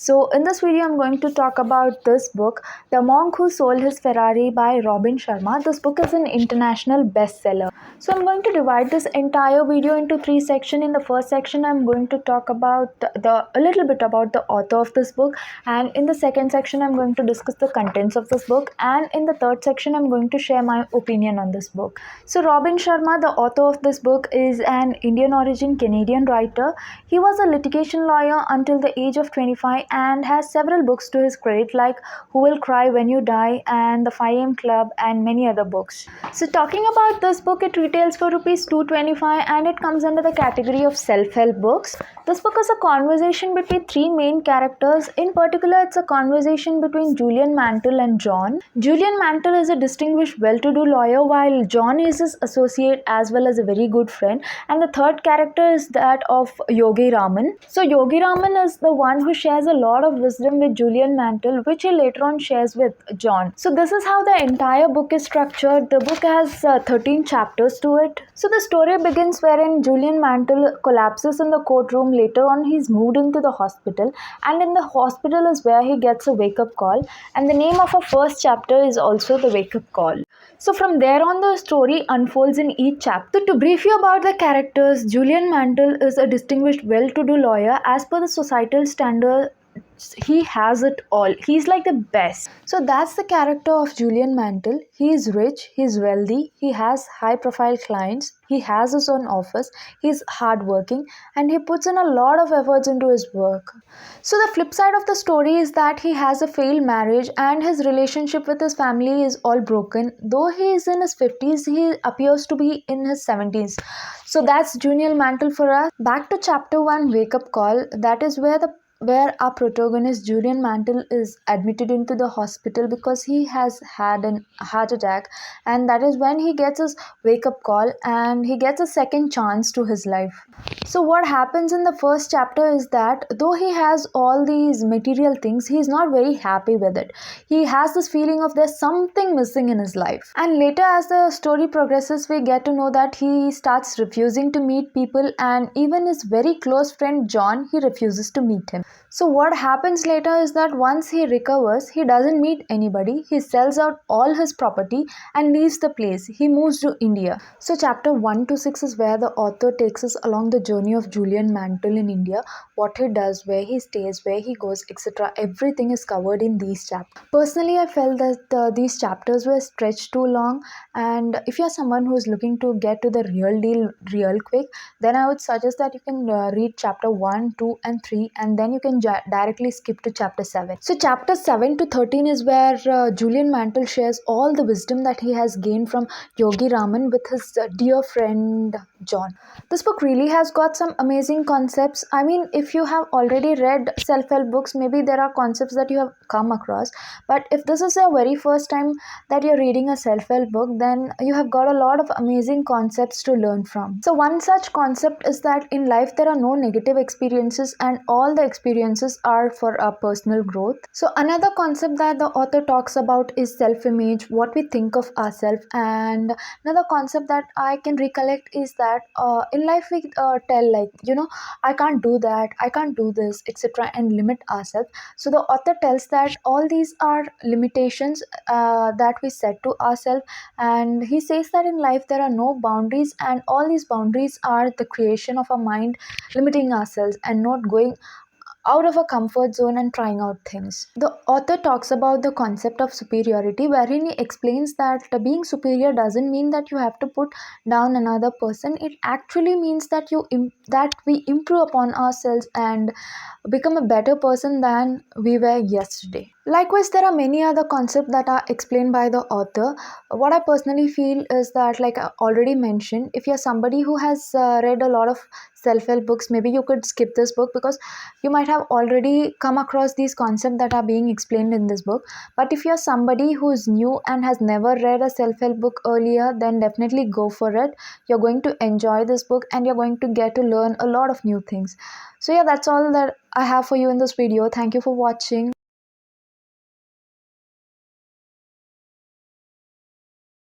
So in this video, I'm going to talk about this book, The Monk Who Sold His Ferrari by Robin Sharma. This book is an international bestseller. So I'm going to divide this entire video into three sections. In the first section, I'm going to talk about a little bit about the author of this book, and in the second section, I'm going to discuss the contents of this book, and in the third section, I'm going to share my opinion on this book. So Robin Sharma, the author of this book, is an Indian origin Canadian writer. He was a litigation lawyer until the age of 25 and has several books to his credit like Who Will Cry When You Die and The 5am Club and many other books. So talking about this book, it retails for rupees 225 and it comes under the category of self-help books. This book is a conversation between three main characters. In particular, it's a conversation between Julian Mantle and John. Julian Mantle is a distinguished well-to-do lawyer while John is his associate as well as a very good friend, and the third character is that of Yogi Raman. So Yogi Raman is the one who shares a lot of wisdom with Julian Mantle, which he later on shares with John. So this is how the entire book is structured. The book has 13 chapters to it. So the story begins wherein Julian Mantle collapses in the courtroom. Later on, he's moved into the hospital, and in the hospital is where he gets a wake-up call, and the name of our first chapter is also the wake-up call. So from there on, the story unfolds in each chapter. So to brief you about the characters, Julian Mantle is a distinguished well-to-do lawyer. As per the societal standard, he has it all. He's like the best. So that's the character of Julian Mantle. He is rich, he's wealthy, he has high profile clients, he has his own office, he's hardworking, and he puts in a lot of efforts into his work. So the flip side of the story is that he has a failed marriage and his relationship with his family is all broken. Though he is in his 50s, he appears to be in his 70s. So that's Julian Mantle for us. Back to chapter 1, Wake Up Call. That is where our protagonist Julian Mantle is admitted into the hospital because he has had a heart attack, and that is when he gets his wake-up call and he gets a second chance to his life. So what happens in the first chapter is that though he has all these material things, he is not very happy with it. He has this feeling of there's something missing in his life, and later as the story progresses, we get to know that he starts refusing to meet people, and even his very close friend John, he refuses to meet him. So what happens later is that once he recovers, he doesn't meet anybody. He sells out all his property and leaves the place. He moves to India. So chapter 1 to 6 is where the author takes us along the journey of Julian Mantle in India, what he does, where he stays, where he goes, etc. Everything is covered in these chapters. Personally, I felt that these chapters were stretched too long, and if you're someone who is looking to get to the real deal real quick, then I would suggest that you can read chapter 1, 2 and 3, and then you can directly skip to chapter 7. So chapter 7 to 13 is where Julian Mantle shares all the wisdom that he has gained from Yogi Raman with his dear friend John. This book really has got some amazing concepts. I mean, if you have already read self-help books, maybe there are concepts that you have come across, but if this is your very first time that you're reading a self-help book, then you have got a lot of amazing concepts to learn from. So one such concept is that in life there are no negative experiences and all the experiences are for our personal growth. So another concept that the author talks about is self-image, what we think of ourselves, and another concept that I can recollect is that in life we tell like, I can't do that, I can't do this, etc., and limit ourselves. So the author tells that all these are limitations that we set to ourselves, and he says that in life there are no boundaries and all these boundaries are the creation of our mind limiting ourselves and not going out of a comfort zone and trying out things. The author talks about the concept of superiority, wherein he explains that being superior doesn't mean that you have to put down another person. It actually means that that we improve upon ourselves and become a better person than we were yesterday. Likewise, there are many other concepts that are explained by the author. What I personally feel is that, like I already mentioned, if you're somebody who has read a lot of self-help books, maybe you could skip this book because you might have already come across these concepts that are being explained in this book. But if you're somebody who's new and has never read a self-help book earlier, then definitely go for it. You're going to enjoy this book and you're going to get to learn a lot of new things. So yeah, that's all that I have for you in this video. Thank you for watching.